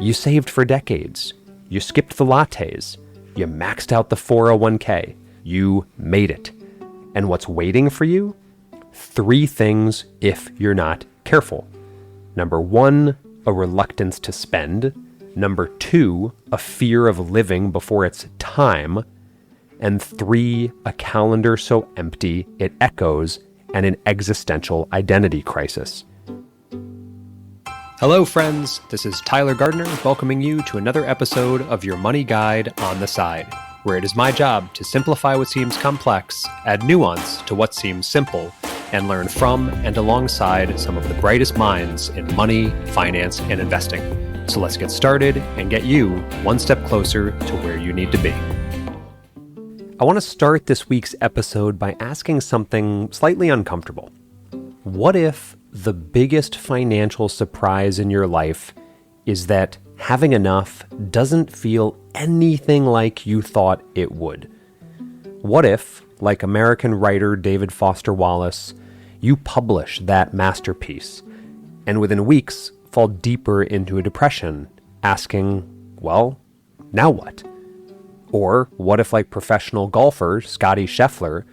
You saved for decades. You skipped the lattes. You maxed out the 401k. You made it. And what's waiting for you? 3 things if you're not careful. Number 1, a reluctance to spend. Number 2, a fear of living before it's time. And 3, a calendar so empty it echoes, and an existential identity crisis. Hello, friends. This is Tyler Gardner welcoming you to another episode of your Money Guide on the Side, where it is my job to simplify what seems complex, add nuance to what seems simple, and learn from and alongside some of the brightest minds in money, finance, and investing. So let's get started and get you one step closer to where you need to be. I want to start this week's episode by asking something slightly uncomfortable. What if the biggest financial surprise in your life is that having enough doesn't feel anything like you thought it would? What if, like American writer David Foster Wallace, you publish that masterpiece and within weeks fall deeper into a depression, asking, well, now what? Or what if, like professional golfer Scottie Scheffler,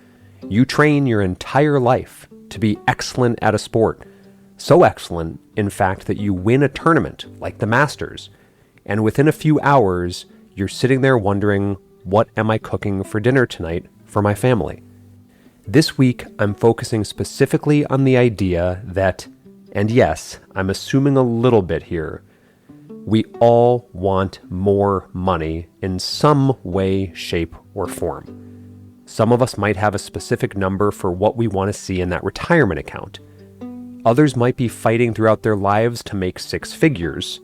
you train your entire life to be excellent at a sport, so excellent, in fact, that you win a tournament like the Masters, and within a few hours, you're sitting there wondering, what am I cooking for dinner tonight for my family? This week, I'm focusing specifically on the idea that, and yes, I'm assuming a little bit here, we all want more money in some way, shape, or form. Some of us might have a specific number for what we want to see in that retirement account. Others might be fighting throughout their lives to make 6 figures,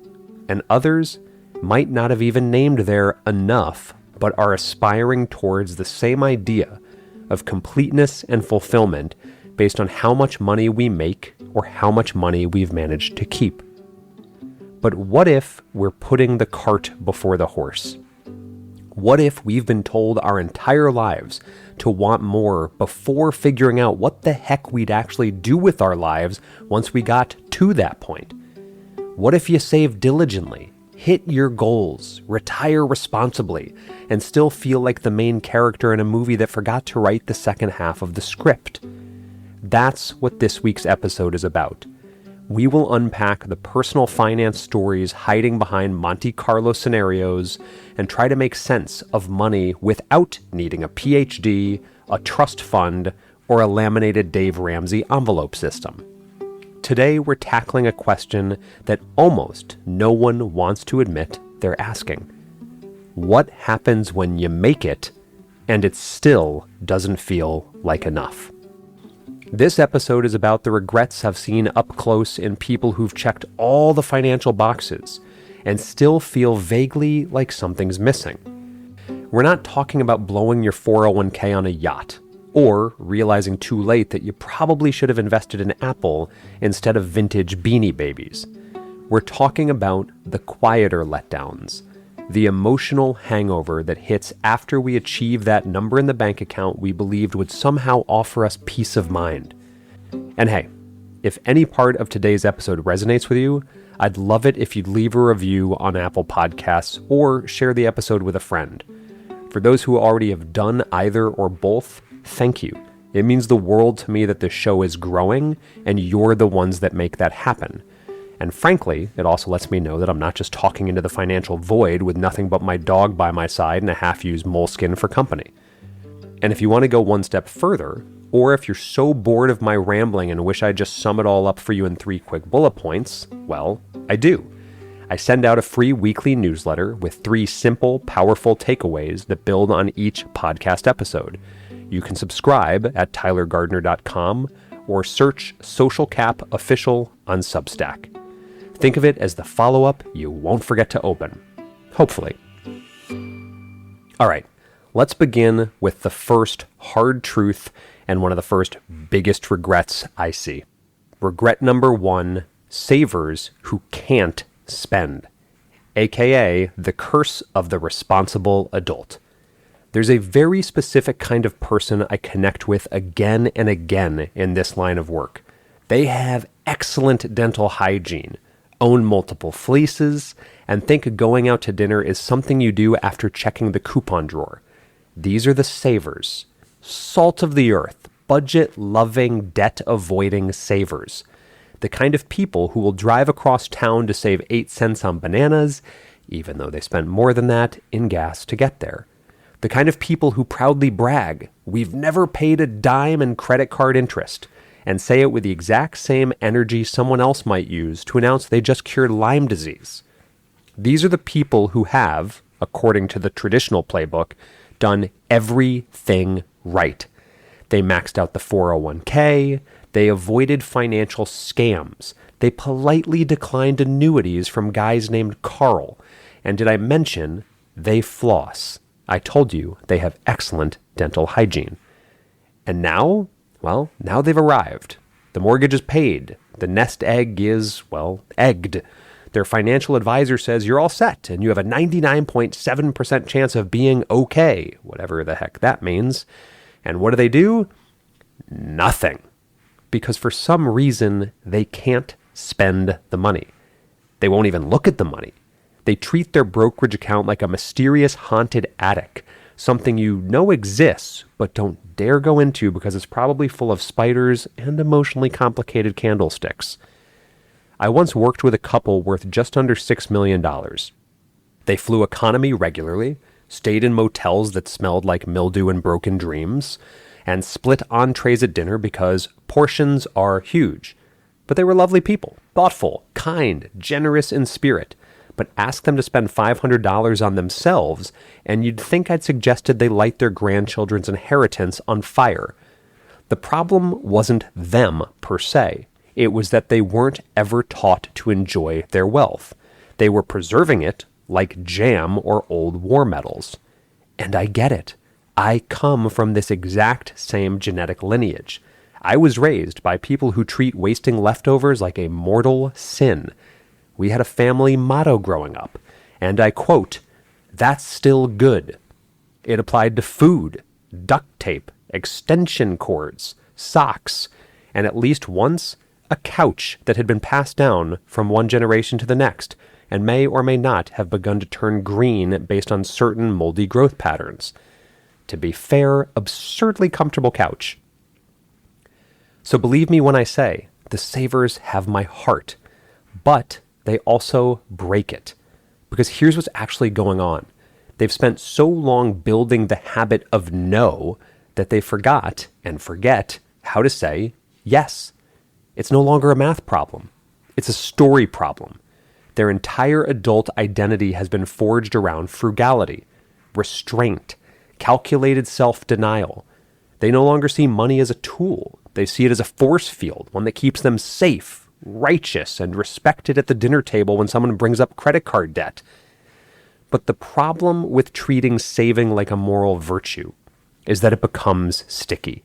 and others might not have even named their enough, but are aspiring towards the same idea of completeness and fulfillment based on how much money we make or how much money we've managed to keep. But what if we're putting the cart before the horse? What if we've been told our entire lives to want more before figuring out what the heck we'd actually do with our lives once we got to that point? What if you save diligently, hit your goals, retire responsibly, and still feel like the main character in a movie that forgot to write the second half of the script? That's what this week's episode is about. We will unpack the personal finance stories hiding behind Monte Carlo scenarios and try to make sense of money without needing a PhD, a trust fund, or a laminated Dave Ramsey envelope system. Today, we're tackling a question that almost no one wants to admit they're asking. What happens when you make it and it still doesn't feel like enough? This episode is about the regrets I've seen up close in people who've checked all the financial boxes and still feel vaguely like something's missing. We're not talking about blowing your 401k on a yacht or realizing too late that you probably should have invested in Apple instead of vintage Beanie Babies. We're talking about the quieter letdowns, the emotional hangover that hits after we achieve that number in the bank account we believed would somehow offer us peace of mind. And hey, if any part of today's episode resonates with you, I'd love it if you'd leave a review on Apple Podcasts or share the episode with a friend. For those who already have done either or both, thank you. It means the world to me that this show is growing and you're the ones that make that happen. And frankly, it also lets me know that I'm not just talking into the financial void with nothing but my dog by my side and a half-used Moleskine for company. And if you want to go one step further, or if you're so bored of my rambling and wish I'd just sum it all up for you in 3 quick bullet points, well, I do. I send out a free weekly newsletter with 3 simple, powerful takeaways that build on each podcast episode. You can subscribe at tylergardner.com or search Social Cap Official on Substack. Think of it as the follow-up you won't forget to open. Hopefully. All right, let's begin with the first hard truth and one of the first biggest regrets I see. Regret number 1, savers who can't spend, aka the curse of the responsible adult. There's a very specific kind of person I connect with again and again in this line of work. They have excellent dental hygiene, own multiple fleeces, and think going out to dinner is something you do after checking the coupon drawer. These are the savers. Salt of the earth, budget-loving, debt-avoiding savers. The kind of people who will drive across town to save 8 cents on bananas, even though they spent more than that in gas to get there. The kind of people who proudly brag, "We've never paid a dime in credit card interest," and say it with the exact same energy someone else might use to announce they just cured Lyme disease. These are the people who have, according to the traditional playbook, done everything right. They maxed out the 401k, they avoided financial scams, they politely declined annuities from guys named Carl, and did I mention they floss? I told you they have excellent dental hygiene. And now, well, now they've arrived. The mortgage is paid. The nest egg is, well, egged. Their financial advisor says you're all set and you have a 99.7% chance of being okay, whatever the heck that means. And what do? Nothing. Because for some reason, they can't spend the money. They won't even look at the money. They treat their brokerage account like a mysterious haunted attic, something you know exists, but don't dare go into because it's probably full of spiders and emotionally complicated candlesticks. I once worked with a couple worth just under $6 million. They flew economy regularly, stayed in motels that smelled like mildew and broken dreams, and split entrees at dinner because portions are huge. But they were lovely people, thoughtful, kind, generous in spirit. But ask them to spend $500 on themselves, and you'd think I'd suggested they light their grandchildren's inheritance on fire. The problem wasn't them, per se. It was that they weren't ever taught to enjoy their wealth. They were preserving it like jam or old war medals. And I get it. I come from this exact same genetic lineage. I was raised by people who treat wasting leftovers like a mortal sin. We had a family motto growing up, and I quote, "That's still good." It applied to food, duct tape, extension cords, socks, and at least once, a couch that had been passed down from one generation to the next and may or may not have begun to turn green based on certain moldy growth patterns. To be fair, absurdly comfortable couch. So believe me when I say, the savers have my heart, but they also break it. Because here's what's actually going on. They've spent so long building the habit of no that they forgot and forget how to say yes. It's no longer a math problem. It's a story problem. Their entire adult identity has been forged around frugality, restraint, calculated self-denial. They no longer see money as a tool. They see it as a force field, one that keeps them safe, righteous, and respected at the dinner table when someone brings up credit card debt. But the problem with treating saving like a moral virtue is that it becomes sticky.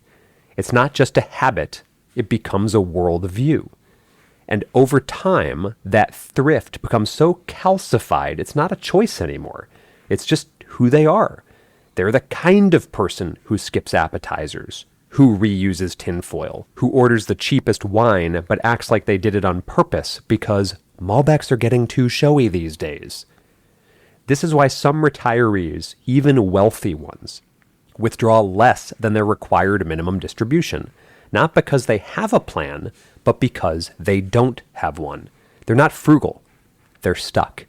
It's not just a habit, it becomes a worldview. And over time, that thrift becomes so calcified, it's not a choice anymore. It's just who they are. They're the kind of person who skips appetizers, who reuses tinfoil, who orders the cheapest wine but acts like they did it on purpose because Malbecs are getting too showy these days. This is why some retirees, even wealthy ones, withdraw less than their required minimum distribution. Not because they have a plan, but because they don't have one. They're not frugal. They're stuck.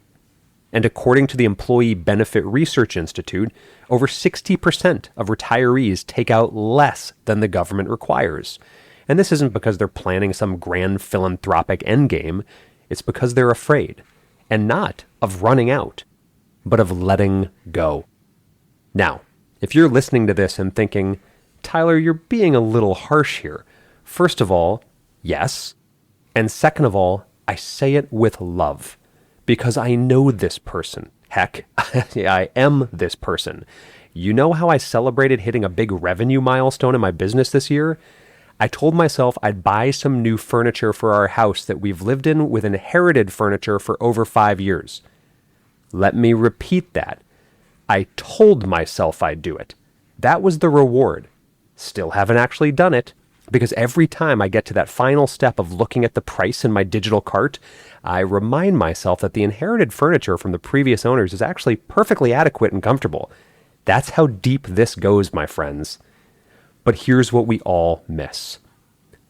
And according to the Employee Benefit Research Institute, over 60% of retirees take out less than the government requires. And this isn't because they're planning some grand philanthropic endgame. It's because they're afraid. And not of running out, but of letting go. Now, if you're listening to this and thinking, Tyler, you're being a little harsh here. First of all, yes. And second of all, I say it with love. Because I know this person. Heck, I am this person. You know how I celebrated hitting a big revenue milestone in my business this year? I told myself I'd buy some new furniture for our house that we've lived in with inherited furniture for over 5 years. Let me repeat that. I told myself I'd do it. That was the reward. Still haven't actually done it. Because every time I get to that final step of looking at the price in my digital cart, I remind myself that the inherited furniture from the previous owners is actually perfectly adequate and comfortable. That's how deep this goes, my friends. But here's what we all miss.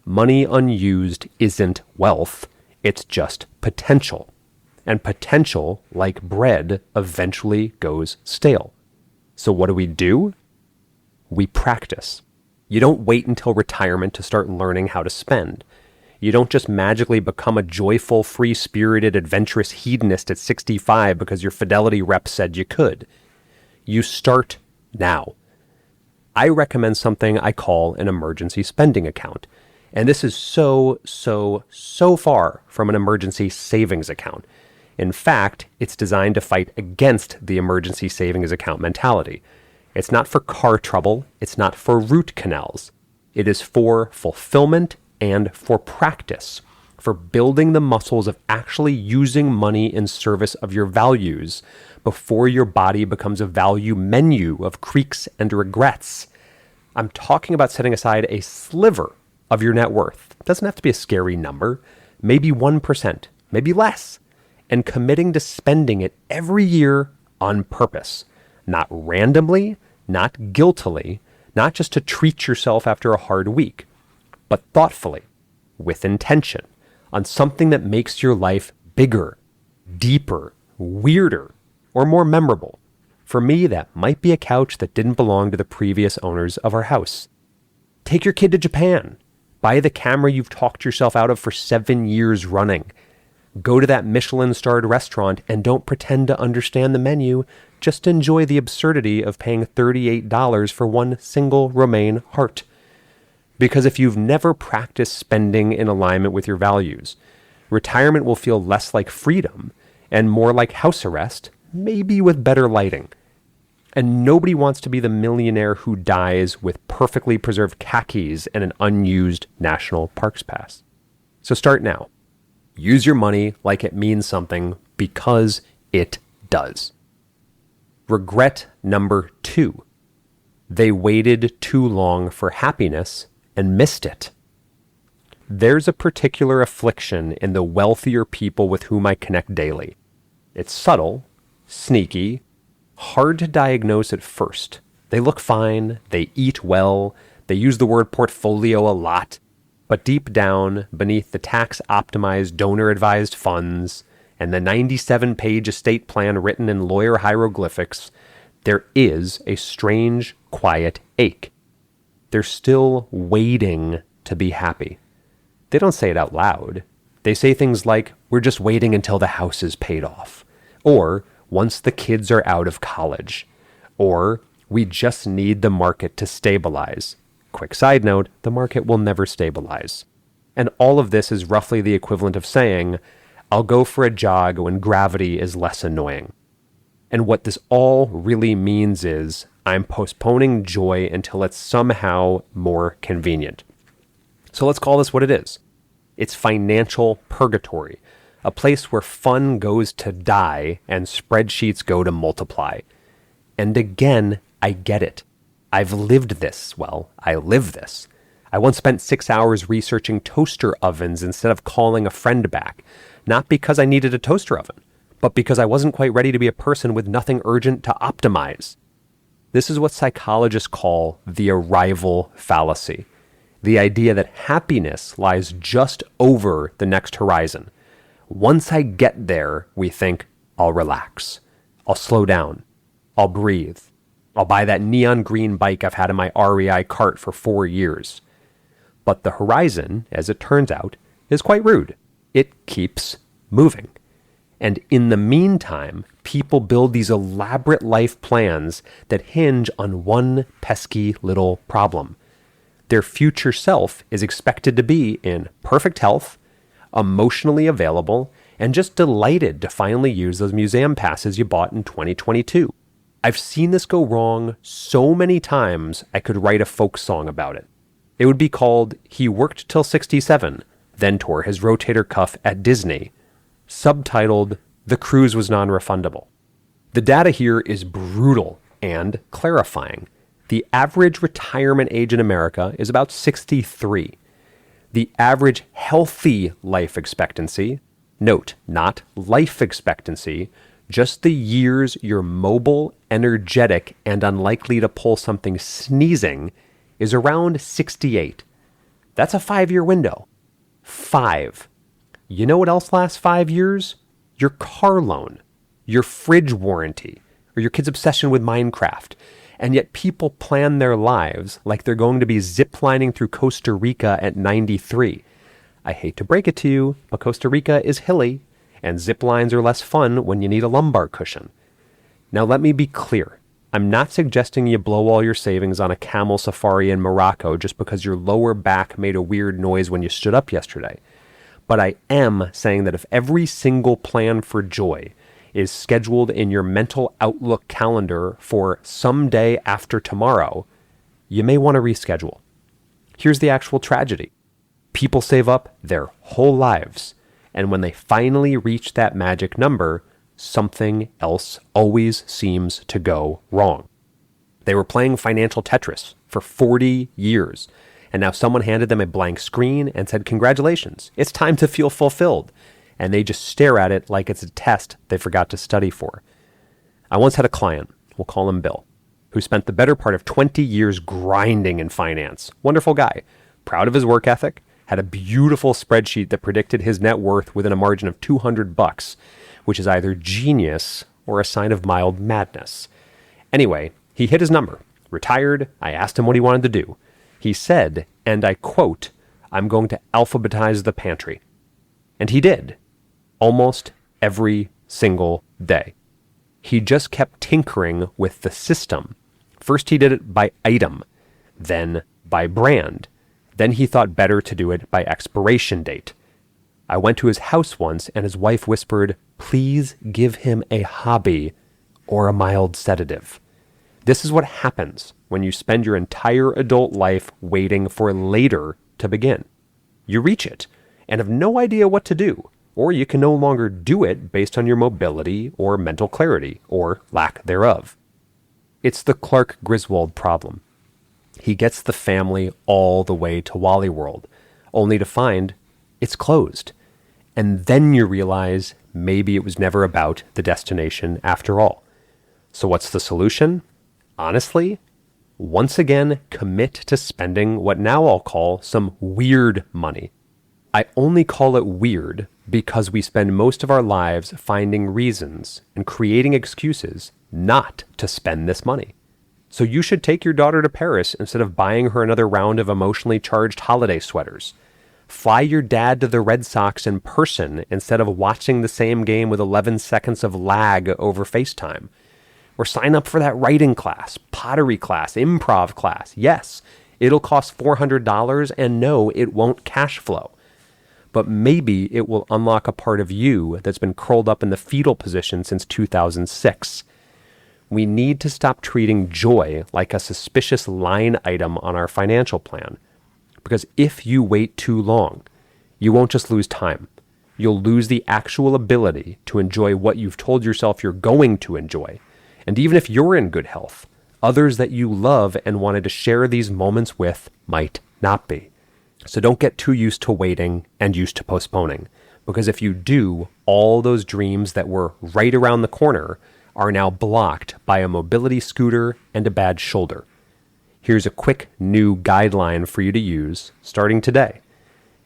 Money unused isn't wealth, it's just potential. And potential, like bread, eventually goes stale. So what do? We practice. You don't wait until retirement to start learning how to spend. You don't just magically become a joyful, free-spirited, adventurous hedonist at 65 because your Fidelity rep said you could. You start now. I recommend something I call an emergency spending account. And this is so far from an emergency savings account. In fact, it's designed to fight against the emergency savings account mentality. It's not for car trouble. It's not for root canals. It is for fulfillment and for practice, for building the muscles of actually using money in service of your values before your body becomes a value menu of creaks and regrets. I'm talking about setting aside a sliver of your net worth. It doesn't have to be a scary number, maybe 1%, maybe less, and committing to spending it every year on purpose, not randomly, not guiltily, not just to treat yourself after a hard week, but thoughtfully, with intention, on something that makes your life bigger, deeper, weirder, or more memorable. For me, that might be a couch that didn't belong to the previous owners of our house. Take your kid to Japan. Buy the camera you've talked yourself out of for 7 years running. Go to that Michelin-starred restaurant and don't pretend to understand the menu. Just enjoy the absurdity of paying $38 for one single romaine heart. Because if you've never practiced spending in alignment with your values, retirement will feel less like freedom and more like house arrest, maybe with better lighting. And nobody wants to be the millionaire who dies with perfectly preserved khakis and an unused National Parks Pass. So start now. Use your money like it means something because it does. Regret number 2. They waited too long for happiness and missed it. There's a particular affliction in the wealthier people with whom I connect daily. It's subtle, sneaky, hard to diagnose at first. They look fine, they eat well, they use the word portfolio a lot, but deep down, beneath the tax-optimized donor-advised funds and the 97-page estate plan written in lawyer hieroglyphics, there is a strange, quiet ache. They're still waiting to be happy. They don't say it out loud. They say things like, "We're just waiting until the house is paid off," or "once the kids are out of college," or "we just need the market to stabilize." Quick side note, the market will never stabilize. And all of this is roughly the equivalent of saying, "I'll go for a jog when gravity is less annoying." And what this all really means is, I'm postponing joy until it's somehow more convenient. So let's call this what it is. It's financial purgatory, a place where fun goes to die and spreadsheets go to multiply. And again, I get it. I've lived this. Well, I live this. I once spent 6 hours researching toaster ovens instead of calling a friend back, not because I needed a toaster oven, but because I wasn't quite ready to be a person with nothing urgent to optimize. This is what psychologists call the arrival fallacy. The idea that happiness lies just over the next horizon. Once I get there, we think, I'll relax. I'll slow down. I'll breathe. I'll buy that neon green bike I've had in my REI cart for 4 years. But the horizon, as it turns out, is quite rude. It keeps moving. And in the meantime, people build these elaborate life plans that hinge on one pesky little problem. Their future self is expected to be in perfect health, emotionally available, and just delighted to finally use those museum passes you bought in 2022. I've seen this go wrong so many times I could write a folk song about it. It would be called "He Worked Till 67, Then Tore His Rotator Cuff at Disney," subtitled "The Cruise Was Non-Refundable." The data here is brutal and clarifying. The average retirement age in America is about 63. The average healthy life expectancy, note, not life expectancy, just the years you're mobile, energetic, and unlikely to pull something sneezing, is around 68. That's a 5-year window. 5. You know what else lasts 5 years? Your car loan, your fridge warranty, or your kid's obsession with Minecraft. And yet people plan their lives like they're going to be ziplining through Costa Rica at 93. I hate to break it to you, but Costa Rica is hilly, and zip lines are less fun when you need a lumbar cushion. Now let me be clear. I'm not suggesting you blow all your savings on a camel safari in Morocco just because your lower back made a weird noise when you stood up yesterday. But I am saying that if every single plan for joy is scheduled in your mental outlook calendar for someday after tomorrow, you may want to reschedule. Here's the actual tragedy. People save up their whole lives, and when they finally reach that magic number, something else always seems to go wrong. They were playing financial Tetris for 40 years, and now someone handed them a blank screen and said, "Congratulations, it's time to feel fulfilled." And they just stare at it like it's a test they forgot to study for. I once had a client, we'll call him Bill, who spent the better part of 20 years grinding in finance. Wonderful guy, proud of his work ethic, had a beautiful spreadsheet that predicted his net worth within a margin of $200, which is either genius or a sign of mild madness. Anyway, he hit his number, retired. I asked him what he wanted to do. He said, and I quote, "I'm going to alphabetize the pantry." And he did. Almost every single day. He just kept tinkering with the system. First he did it by item, then by brand. Then he thought better to do it by expiration date. I went to his house once and his wife whispered, "Please give him a hobby or a mild sedative." This is what happens when you spend your entire adult life waiting for later to begin. You reach it and have no idea what to do, or you can no longer do it based on your mobility or mental clarity, or lack thereof. It's the Clark Griswold problem. He gets the family all the way to Wally World, only to find it's closed. And then you realize maybe it was never about the destination after all. So what's the solution? Honestly, once again, commit to spending what now I'll call some weird money. I only call it weird because we spend most of our lives finding reasons and creating excuses not to spend this money. So you should take your daughter to Paris instead of buying her another round of emotionally charged holiday sweaters. Fly your dad to the Red Sox in person instead of watching the same game with 11 seconds of lag over FaceTime. Or sign up for that writing class, pottery class, improv class. Yes, it'll cost $400 and no, it won't cash flow. But maybe it will unlock a part of you that's been curled up in the fetal position since 2006. We need to stop treating joy like a suspicious line item on our financial plan. Because if you wait too long, you won't just lose time. You'll lose the actual ability to enjoy what you've told yourself you're going to enjoy. And even if you're in good health, others that you love and wanted to share these moments with might not be. So don't get too used to waiting and used to postponing. Because if you do, all those dreams that were right around the corner are now blocked by a mobility scooter and a bad shoulder. Here's a quick new guideline for you to use starting today.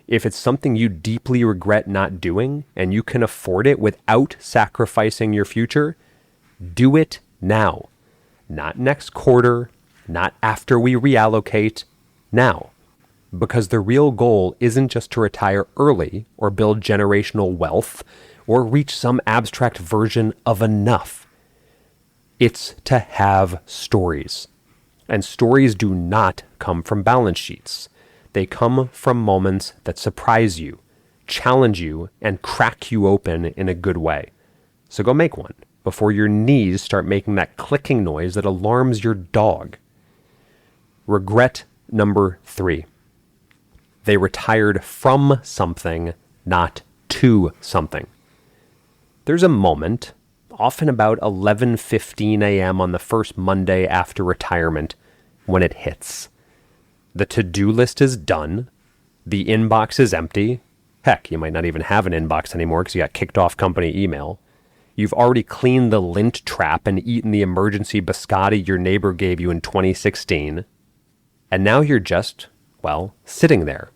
If it's something you deeply regret not doing and you can afford it without sacrificing your future, do it now. Not next quarter, not after we reallocate, now. Because the real goal isn't just to retire early or build generational wealth or reach some abstract version of enough. It's to have stories. And stories do not come from balance sheets. They come from moments that surprise you, challenge you, and crack you open in a good way. So go make one before your knees start making that clicking noise that alarms your dog. Regret number 3. They retired from something, not to something. There's a moment, often about 11:15 a.m. on the first Monday after retirement, when it hits. The to-do list is done. The inbox is empty. Heck, you might not even have an inbox anymore because you got kicked off company email. You've already cleaned the lint trap and eaten the emergency biscotti your neighbor gave you in 2016. And now you're just, well, sitting there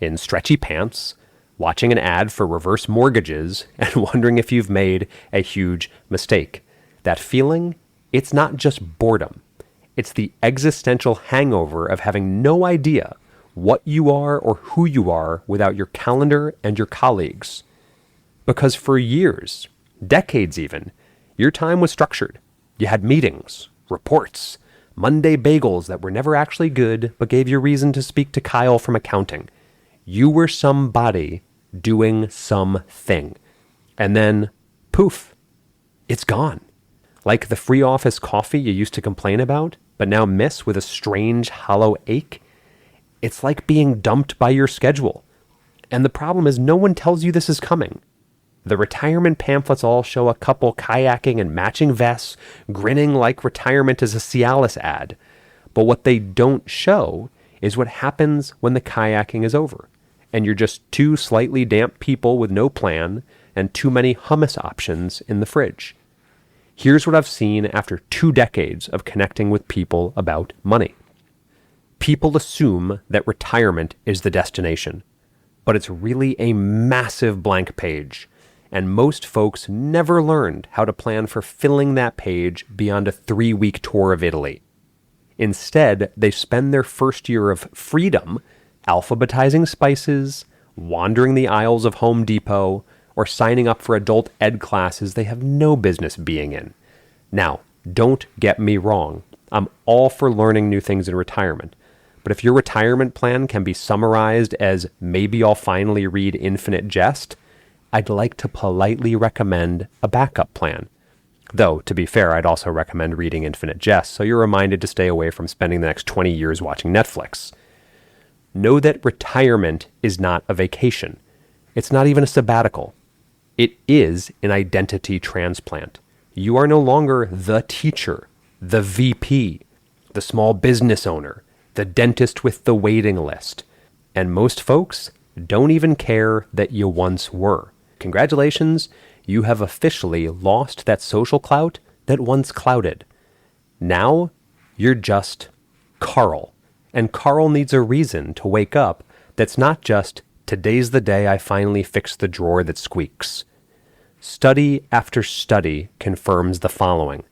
in stretchy pants, watching an ad for reverse mortgages and wondering if you've made a huge mistake. That feeling, it's not just boredom. It's the existential hangover of having no idea what you are or who you are without your calendar and your colleagues. Because for years, decades even, your time was structured. You had meetings, reports, Monday bagels that were never actually good but gave you reason to speak to Kyle from accounting. You were somebody doing something. And then, poof, it's gone. Like the free office coffee you used to complain about, but now miss with a strange hollow ache. It's like being dumped by your schedule. And the problem is no one tells you this is coming. The retirement pamphlets all show a couple kayaking in matching vests, grinning like retirement is a Cialis ad. But what they don't show is what happens when the kayaking is over, and you're just two slightly damp people with no plan and too many hummus options in the fridge. Here's what I've seen after 2 decades of connecting with people about money. People assume that retirement is the destination, but it's really a massive blank page, and most folks never learned how to plan for filling that page beyond a 3-week tour of Italy. Instead, they spend their first year of freedom alphabetizing spices, wandering the aisles of Home Depot, or signing up for adult ed classes they have no business being in. Now, don't get me wrong. I'm all for learning new things in retirement. But if your retirement plan can be summarized as maybe I'll finally read Infinite Jest, I'd like to politely recommend a backup plan. Though, to be fair, I'd also recommend reading Infinite Jest so you're reminded to stay away from spending the next 20 years watching Netflix. Know that retirement is not a vacation. It's not even a sabbatical. It is an identity transplant. You are no longer the teacher, the VP, the small business owner, the dentist with the waiting list. And most folks don't even care that you once were. Congratulations, you have officially lost that social clout that once clouded. Now, you're just Carl. And Carl needs a reason to wake up that's not just, today's the day I finally fixed the drawer that squeaks. Study after study confirms the following.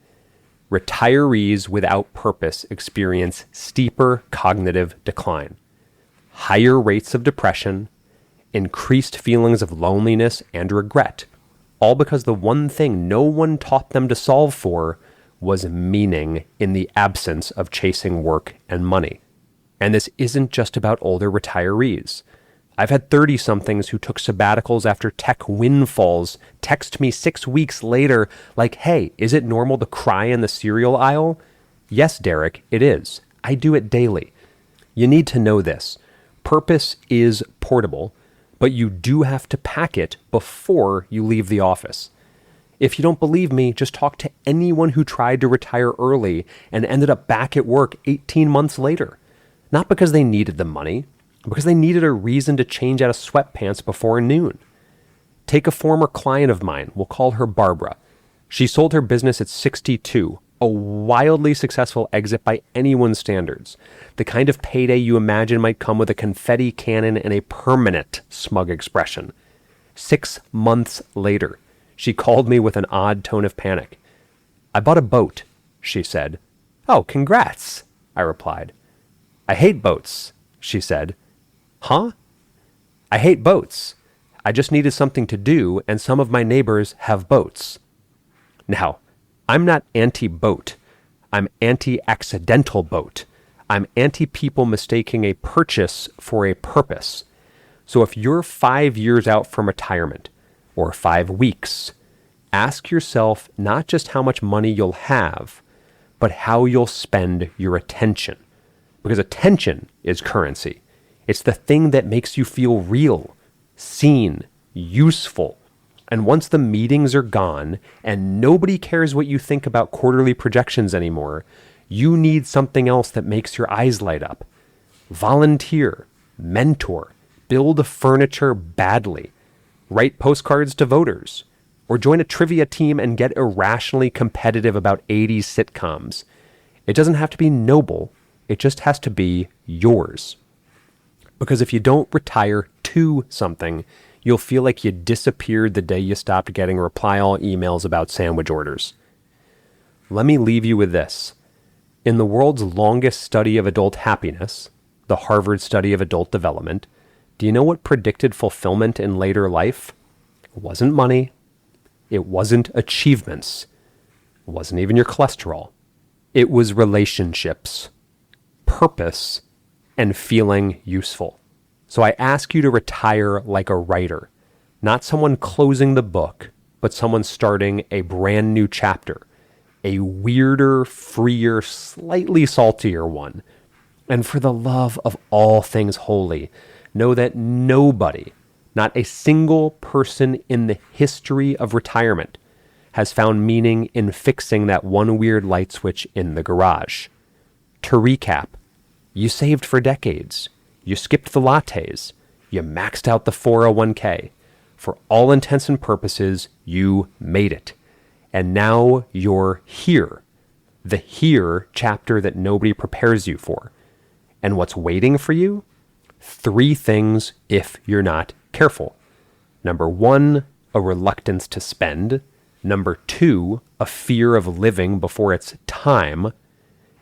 Retirees without purpose experience steeper cognitive decline, higher rates of depression, increased feelings of loneliness and regret, all because the one thing no one taught them to solve for was meaning in the absence of chasing work and money. And this isn't just about older retirees. I've had 30-somethings who took sabbaticals after tech windfalls text me 6 weeks later like, hey, is it normal to cry in the cereal aisle? Yes, Derek, it is. I do it daily. You need to know this. Purpose is portable, but you do have to pack it before you leave the office. If you don't believe me, just talk to anyone who tried to retire early and ended up back at work 18 months later. Not because they needed the money, because they needed a reason to change out of sweatpants before noon. Take a former client of mine, we'll call her Barbara. She sold her business at 62, a wildly successful exit by anyone's standards. The kind of payday you imagine might come with a confetti cannon and a permanent smug expression. 6 months later, she called me with an odd tone of panic. I bought a boat, she said. Oh, congrats, I replied. I hate boats, she said. Huh? I hate boats. I just needed something to do, and some of my neighbors have boats. Now, I'm not anti-boat. I'm anti-accidental boat. I'm anti-people mistaking a purchase for a purpose. So if you're 5 years out from retirement, or 5 weeks, ask yourself not just how much money you'll have, but how you'll spend your attention. Because attention is currency. It's the thing that makes you feel real, seen, useful. And once the meetings are gone and nobody cares what you think about quarterly projections anymore, You need something else that makes your eyes light up. Volunteer, mentor, build furniture badly, write postcards to voters, or join a trivia team and get irrationally competitive about 80s sitcoms. It doesn't have to be noble. It just has to be yours. Because if you don't retire to something, you'll feel like you disappeared the day you stopped getting reply all emails about sandwich orders. Let me leave you with this. In the world's longest study of adult happiness, the Harvard study of adult development, do you know what predicted fulfillment in later life? It wasn't money. It wasn't achievements. It wasn't even your cholesterol. It was relationships, purpose, and feeling useful. So I ask you to retire like a writer, not someone closing the book, but someone starting a brand new chapter, a weirder, freer, slightly saltier one. And for the love of all things holy, know that nobody, not a single person in the history of retirement, has found meaning in fixing that one weird light switch in the garage. To recap, you saved for decades. You skipped the lattes. You maxed out the 401k. For all intents and purposes, you made it. And now you're here. The here chapter that nobody prepares you for. And what's waiting for you? 3 things if you're not careful. Number 1, a reluctance to spend. Number 2, a fear of living before it's time.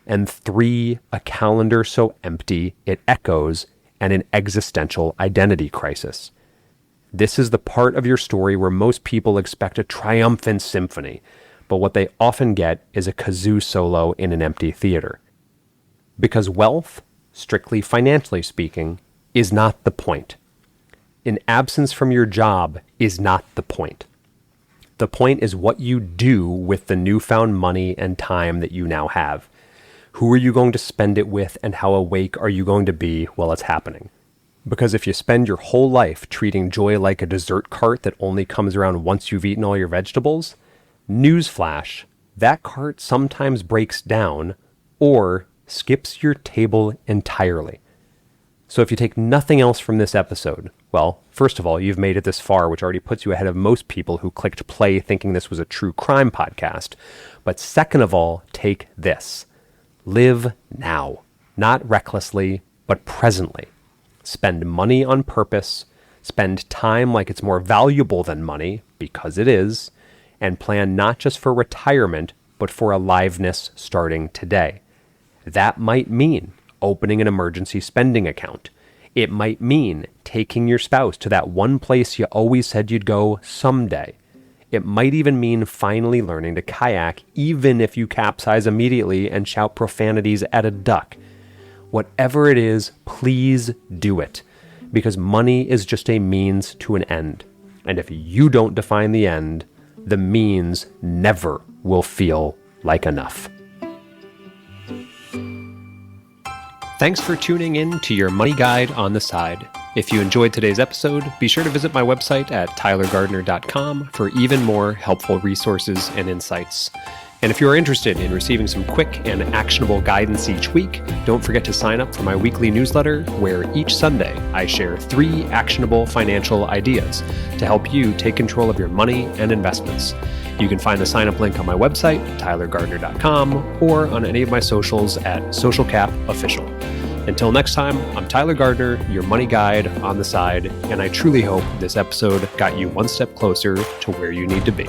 And 3, a calendar so empty it echoes, and an existential identity crisis. This is the part of your story where most people expect a triumphant symphony, but what they often get is a kazoo solo in an empty theater. Because wealth, strictly financially speaking, is not the point. An absence from your job is not the point. The point is what you do with the newfound money and time that you now have. Who are you going to spend it with, and how awake are you going to be while it's happening? Because if you spend your whole life treating joy like a dessert cart that only comes around once you've eaten all your vegetables, newsflash, that cart sometimes breaks down or skips your table entirely. So if you take nothing else from this episode, well, first of all, you've made it this far, which already puts you ahead of most people who clicked play thinking this was a true crime podcast. But second of all, take this. Live now, not recklessly, but presently. Spend money on purpose, spend time like it's more valuable than money, because it is, and plan not just for retirement, but for aliveness starting today. That might mean opening an emergency spending account. It might mean taking your spouse to that one place you always said you'd go someday. It might even mean finally learning to kayak, even if you capsize immediately and shout profanities at a duck. Whatever it is, please do it, because money is just a means to an end. And if you don't define the end, the means never will feel like enough. Thanks for tuning in to your Money Guide on the Side. If you enjoyed today's episode, be sure to visit my website at tylergardner.com for even more helpful resources and insights. And if you are interested in receiving some quick and actionable guidance each week, don't forget to sign up for my weekly newsletter, where each Sunday I share 3 actionable financial ideas to help you take control of your money and investments. You can find the sign-up link on my website, tylergardner.com, or on any of my socials at socialcapofficial. Until next time, I'm Tyler Gardner, your money guide on the side, and I truly hope this episode got you one step closer to where you need to be.